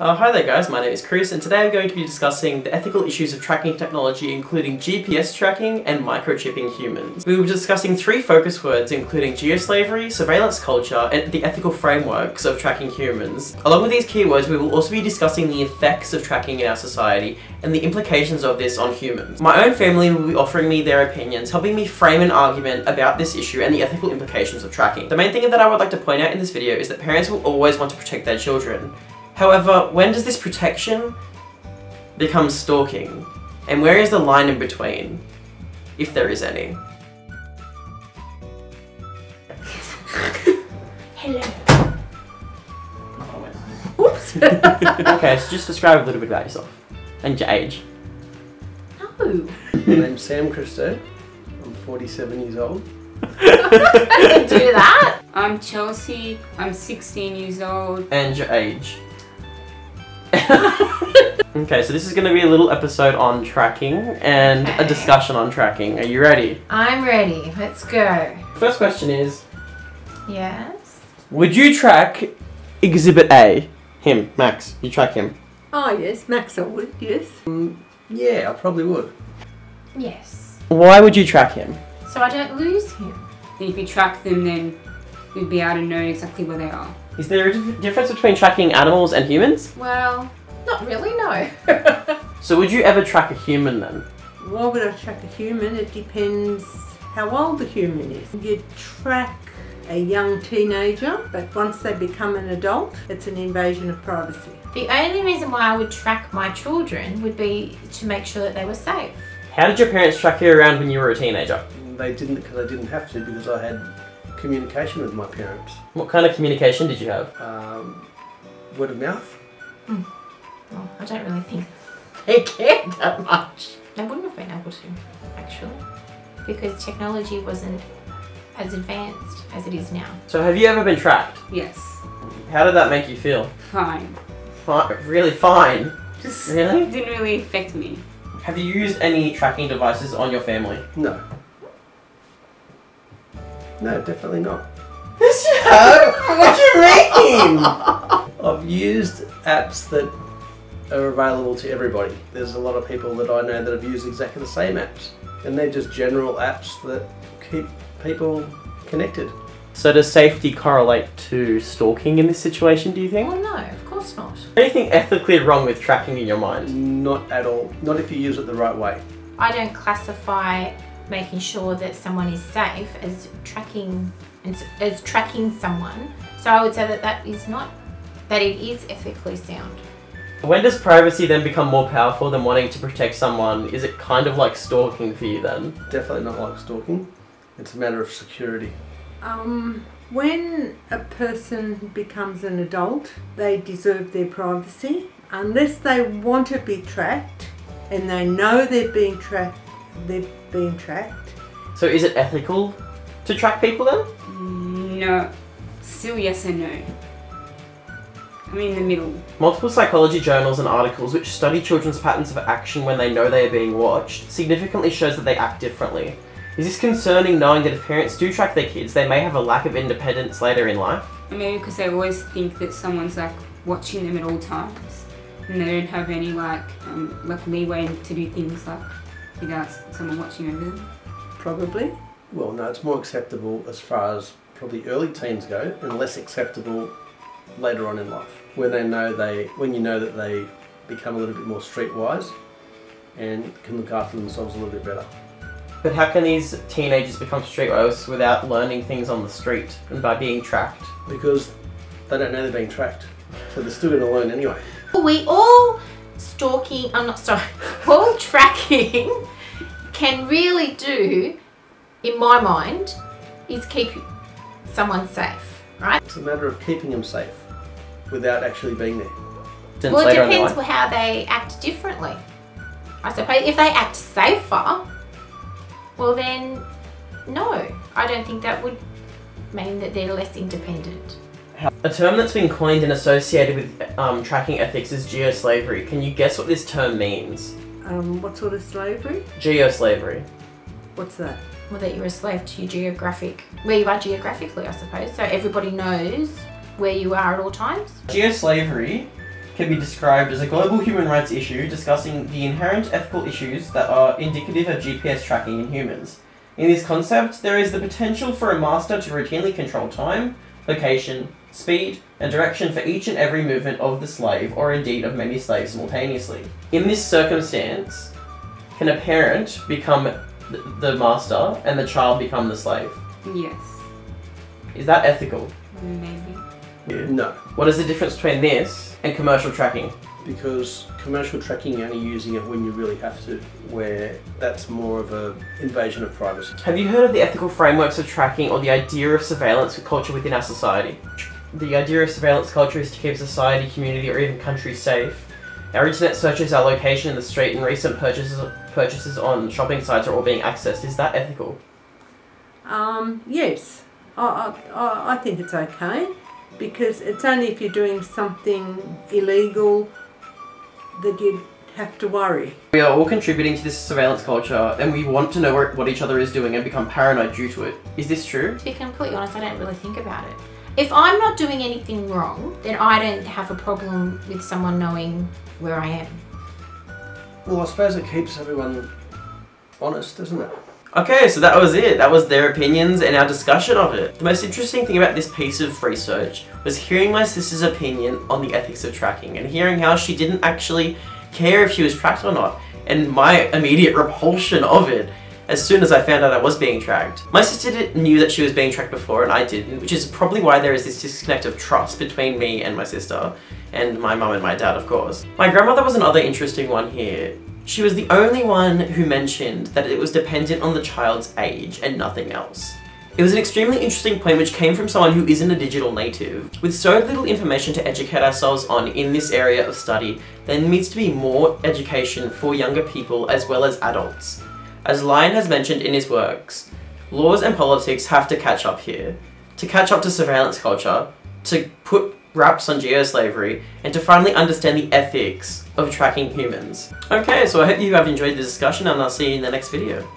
Hi there guys, my name is Chris and today I'm going to be discussing the ethical issues of tracking technology including GPS tracking and microchipping humans. We will be discussing 3 focus words including geoslavery, surveillance culture, and the ethical frameworks of tracking humans. Along with these keywords, we will also be discussing the effects of tracking in our society and the implications of this on humans. My own family will be offering me their opinions, helping me frame an argument about this issue and the ethical implications of tracking. The main thing that I would like to point out in this video is that parents will always want to protect their children. However, when does this protection become stalking? And where is the line in between, if there is any? Hello. Whoops. Okay, so just describe a little bit about yourself and your age. No. My name's Sam Christou. I'm 47 years old. I didn't do that. I'm Chelsea. I'm 16 years old. And your age. Okay, so this is going to be a little episode on tracking and a discussion on tracking. Are you ready? I'm ready. Let's go. First question is, Yes. would you track Exhibit A? Him, Max. You track him. Oh yes, Max I would, yes. Yeah, I probably would. Yes. Why would you track him? So I don't lose him. If you track them, then we'd be able to know exactly where they are. Is there a difference between tracking animals and humans? Well, not really, no. So would you ever track a human then? Why would I track a human? It depends how old the human is. You track a young teenager, but once they become an adult, it's an invasion of privacy. The only reason why I would track my children would be to make sure that they were safe. How did your parents track you around when you were a teenager? They didn't because I didn't have to because I had communication with my parents. What kind of communication did you have? Word of mouth. Well, I don't really think they cared that much. They wouldn't have been able to, actually, because technology wasn't as advanced as it is now. So have you ever been tracked? Yes. How did that make you feel? Fine. Really fine? Just Really? didn't really affect me. Have you used any tracking devices on your family? No. No, definitely not. What do you mean? I've used apps that are available to everybody. There's a lot of people that I know that have used exactly the same apps. And they're just general apps that keep people connected. So does safety correlate to stalking in this situation, do you think? Well, no, of course not. Anything ethically wrong with tracking in your mind? Not at all. Not if you use it the right way. I don't classify making sure that someone is safe as tracking someone. So I would say that it is ethically sound. When does privacy then become more powerful than wanting to protect someone? Is it kind of like stalking for you then? Definitely not like stalking. It's a matter of security. When a person becomes an adult, they deserve their privacy. Unless they want to be tracked and they know they're being tracked. So is it ethical to track people then? No. Still yes and no. I'm in the middle. Multiple psychology journals and articles which study children's patterns of action when they know they are being watched significantly shows that they act differently. Is this concerning knowing that if parents do track their kids, they may have a lack of independence later in life? Maybe because they always think that someone's like watching them at all times, and they don't have any like leeway to do things like without someone watching over them. Probably. Well, no, it's more acceptable as far as probably early teens go, and less acceptable later on in life, when you know that they become a little bit more streetwise and can look after themselves a little bit better. But how can these teenagers become streetwise without learning things on the street and by being tracked? Because they don't know they're being tracked, so they're still going to learn anyway. All tracking can really do, in my mind, is keep someone safe, right? It's a matter of keeping them safe without actually being there. Well, it depends on how they act differently. I suppose if they act safer, well then, no. I don't think that would mean that they're less independent. A term that's been coined and associated with tracking ethics is geoslavery. Can you guess what this term means? What sort of slavery? Geoslavery. What's that? Well, that you're a slave to your where you are geographically, I suppose. So everybody knows where you are at all times. Geoslavery can be described as a global human rights issue discussing the inherent ethical issues that are indicative of GPS tracking in humans. In this concept, there is the potential for a master to routinely control time, location, speed, and direction for each and every movement of the slave, or indeed of many slaves simultaneously. In this circumstance, can a parent become the master and the child become the slave? Yes. Is that ethical? Maybe. No, What is the difference between this and commercial tracking? because commercial tracking, you're only using it when you really have to, where that's more of an invasion of privacy. Have you heard of the ethical frameworks of tracking or the idea of surveillance culture within our society? The idea of surveillance culture is to keep society, community, or even country safe. Our internet searches, our location in the street, and recent purchases on shopping sites are all being accessed. Is that ethical? Yes, I think it's okay, because it's only if you're doing something illegal that you'd have to worry. We are all contributing to this surveillance culture, and we want to know what each other is doing and become paranoid due to it. Is this true? To be completely honest, I don't really think about it. If I'm not doing anything wrong, then I don't have a problem with someone knowing where I am. Well, I suppose it keeps everyone honest, doesn't it? Okay, so that was it. That was their opinions and our discussion of it. The most interesting thing about this piece of research was hearing my sister's opinion on the ethics of tracking and hearing how she didn't actually care if she was tracked or not, and my immediate repulsion of it as soon as I found out I was being tracked. My sister knew that she was being tracked before and I didn't, which is probably why there is this disconnect of trust between me and my sister, and my mum and my dad, of course. My grandmother was another interesting one here. She was the only one who mentioned that it was dependent on the child's age and nothing else. It was an extremely interesting point which came from someone who isn't a digital native. With so little information to educate ourselves on in this area of study, there needs to be more education for younger people as well as adults. As Lyon has mentioned in his works, laws and politics have to catch up here. To catch up to surveillance culture, to put wraps on geoslavery, and to finally understand the ethics of tracking humans. Okay, so I hope you have enjoyed the discussion and I'll see you in the next video.